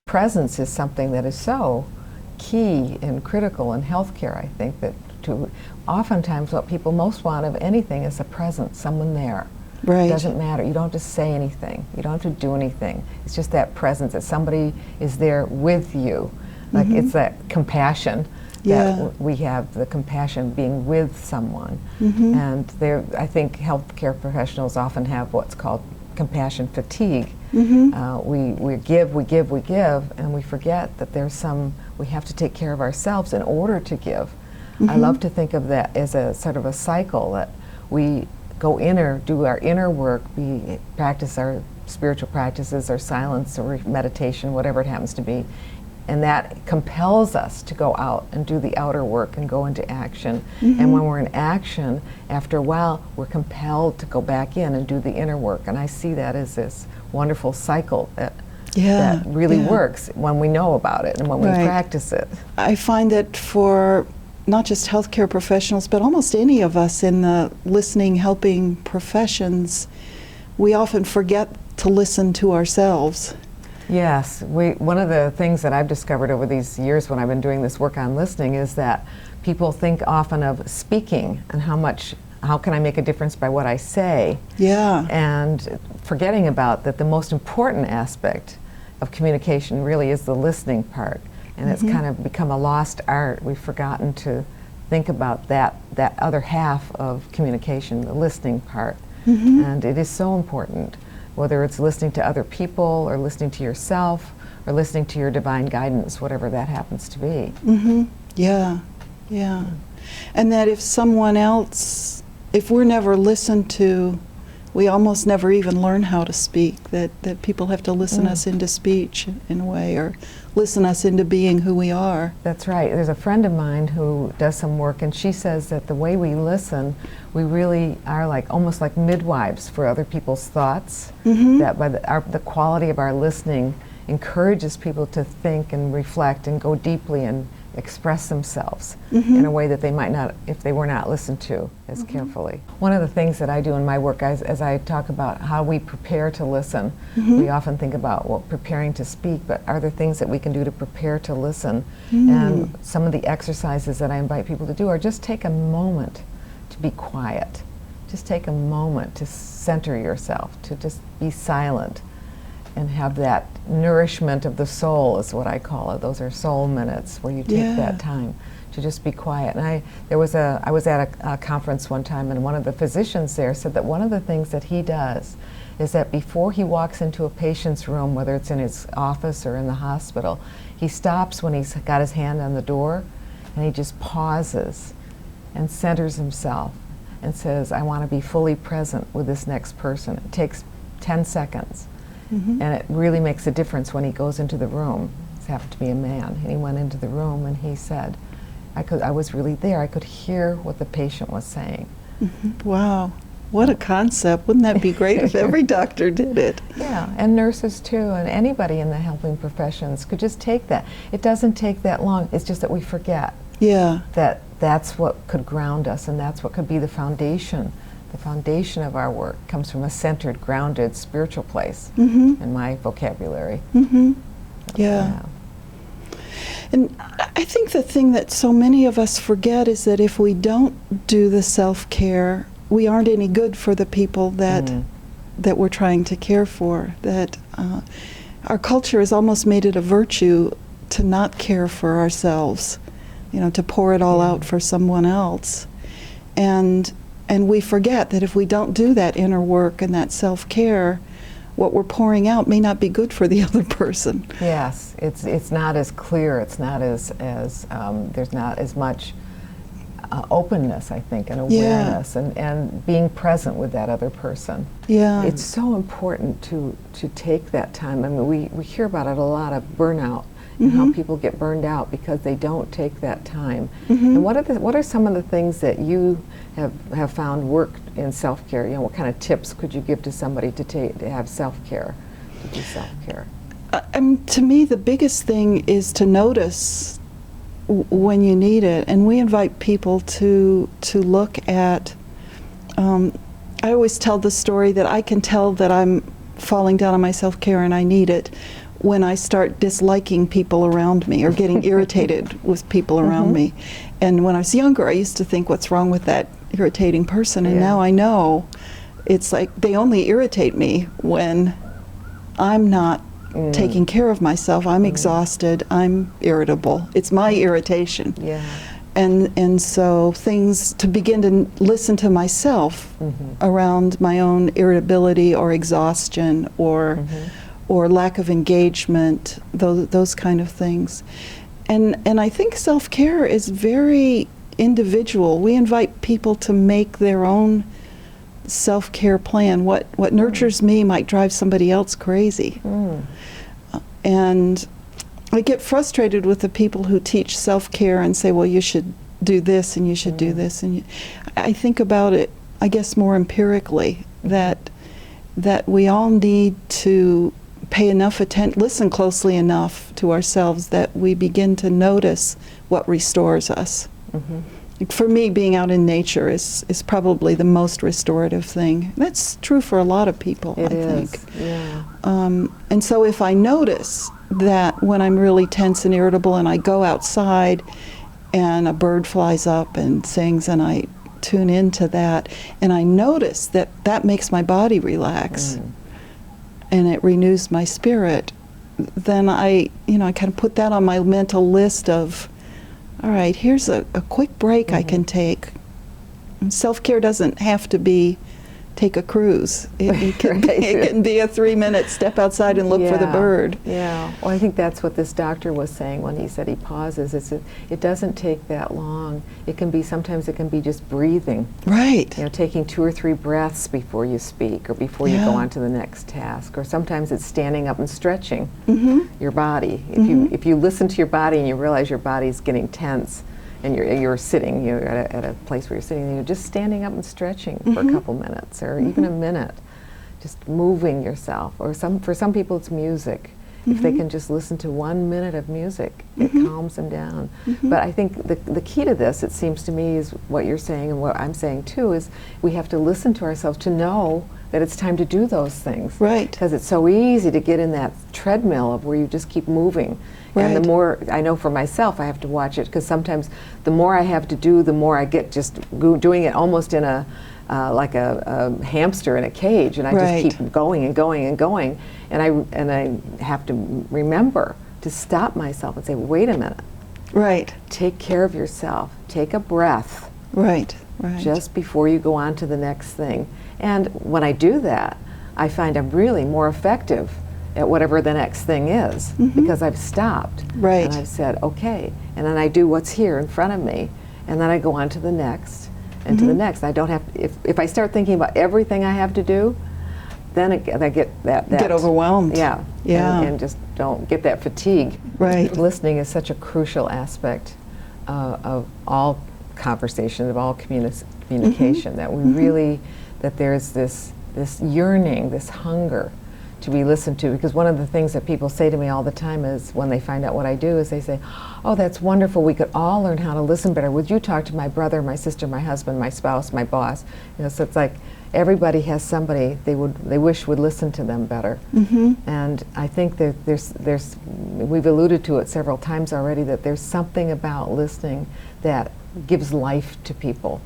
presence is something that is so key and critical in healthcare. I think that oftentimes what people most want of anything is a presence, someone there. Right. It doesn't matter. You don't have to say anything. You don't have to do anything. It's just that presence, that somebody is there with you. Like it's that compassion. That we have the compassion being with someone. And I think healthcare professionals often have what's called compassion fatigue. We give, and we forget that we have to take care of ourselves in order to give. I love to think of that as a sort of a cycle, that we go inner, do our inner work, we practice our spiritual practices, or silence, or meditation, whatever it happens to be. And that compels us to go out and do the outer work and go into action. And when we're in action, after a while, we're compelled to go back in and do the inner work. And I see that as this wonderful cycle that really works when we know about it and when we practice it. I find that for not just healthcare professionals, but almost any of us in the listening, helping professions, we often forget to listen to ourselves. Yes, one of the things that I've discovered over these years when I've been doing this work on listening is that people think often of speaking and how can I make a difference by what I say? Yeah. And forgetting about that the most important aspect of communication really is the listening part. And it's kind of become a lost art. We've forgotten to think about that other half of communication, the listening part. And it is so important, whether it's listening to other people or listening to yourself or listening to your divine guidance, whatever that happens to be. Yeah. And that if someone else, if we're never listened to, we almost never even learn how to speak, that people have to listen us into speech in a way, or listen us into being who we are. That's right. There's a friend of mine who does some work, and she says that the way we listen, we really are almost like midwives for other people's thoughts, that by the quality of our listening encourages people to think and reflect and go deeply and express themselves in a way that they might not if they were not listened to as carefully. One of the things that I do in my work, as I talk about how we prepare to listen, we often think about preparing to speak, but are there things that we can do to prepare to listen? And some of the exercises that I invite people to do are just take a moment to be quiet. Just take a moment to center yourself, to just be silent and have that nourishment of the soul, is what I call it. Those are soul minutes where you take that time to just be quiet. And I was at a conference one time, and one of the physicians there said that one of the things that he does is that before he walks into a patient's room, whether it's in his office or in the hospital, he stops when he's got his hand on the door, and he just pauses and centers himself and says, I want to be fully present with this next person. It takes 10 seconds. And it really makes a difference when he goes into the room. It happened to be a man, and he went into the room and he said, I was really there. I could hear what the patient was saying. Wow, what a concept. Wouldn't that be great if every doctor did it? Yeah, and nurses too, and anybody in the helping professions could just take that. It doesn't take that long. It's just that we forget that that's what could ground us, and that's what could be the foundation. The foundation of our work comes from a centered, grounded, spiritual place, in my vocabulary. Yeah. And I think the thing that so many of us forget is that if we don't do the self-care, we aren't any good for the people that we're trying to care for. That our culture has almost made it a virtue to not care for ourselves, to pour it all out for someone else. And we forget that if we don't do that inner work and that self-care, what we're pouring out may not be good for the other person. Yes, it's not as clear. It's not as there's not as much openness, I think, and awareness, and being present with that other person. Yeah, it's so important to take that time. I mean, we hear about it a lot of burnout. And how people get burned out because they don't take that time. And what are some of the things that you have found work in self-care? What kind of tips could you give to somebody to have self-care, to do self-care? To me, the biggest thing is to notice when you need it, and we invite people to look at. I always tell the story that I can tell that I'm falling down on my self-care and I need it when I start disliking people around me or getting irritated with people around me. And when I was younger, I used to think, what's wrong with that irritating person? And now I know it's like they only irritate me when I'm not taking care of myself. I'm exhausted. I'm irritable. It's my irritation. And so things to begin to listen to myself around my own irritability or exhaustion or lack of engagement, those kind of things. And I think self-care is very individual. We invite people to make their own self-care plan. What nurtures me might drive somebody else crazy. And I get frustrated with the people who teach self-care and say, well, you should do this and you should do this. And I think about it, I guess, more empirically, that we all need to pay enough attention, listen closely enough to ourselves that we begin to notice what restores us. For me, being out in nature is probably the most restorative thing. That's true for a lot of people, I think. And so if I notice that when I'm really tense and irritable and I go outside and a bird flies up and sings and I tune into that and I notice that that makes my body relax and it renews my spirit, then I kind of put that on my mental list of, all right, here's a quick break I can take. And self-care doesn't have to be take a cruise. It can be a 3-minute step outside and look for the bird. Well, I think that's what this doctor was saying when he said he pauses. It doesn't take that long. Sometimes it can be just breathing. Right. Taking 2 or 3 breaths before you speak or before you go on to the next task. Or sometimes it's standing up and stretching your body. If you listen to your body and you realize your body's getting tense, and you're sitting, you're at a place where you're sitting, and you're just standing up and stretching for a couple minutes, or even a minute, just moving yourself. Or for some people, it's music. If they can just listen to 1 minute of music, it calms them down. But I think the key to this, it seems to me, is what you're saying and what I'm saying too, is we have to listen to ourselves to know that it's time to do those things. Right. Because it's so easy to get in that treadmill of where you just keep moving. And the more, I know for myself, I have to watch it, because sometimes the more I have to do, the more I get just doing it almost in like a hamster in a cage, and I just keep going and going and going. And I have to remember to stop myself and say, wait a minute. Right. Take care of yourself. Take a breath. Right. Just before you go on to the next thing. And when I do that, I find I'm really more effective at whatever the next thing is, because I've stopped. Right. And I've said, okay. And then I do what's here in front of me, and then I go on to the next, and to the next. I don't have, if I start thinking about everything I have to do, then I get that get overwhelmed. Yeah. And just don't get that fatigue. Right. Listening is such a crucial aspect of all conversation, of all communication, that we really, that there's this yearning, this hunger to be listened to. Because one of the things that people say to me all the time is, when they find out what I do, is they say, oh, that's wonderful, we could all learn how to listen better. Would you talk to my brother, my sister, my husband, my spouse, my boss? So it's like everybody has somebody they wish would listen to them better. And I think that we've alluded to it several times already, that there's something about listening that gives life to people.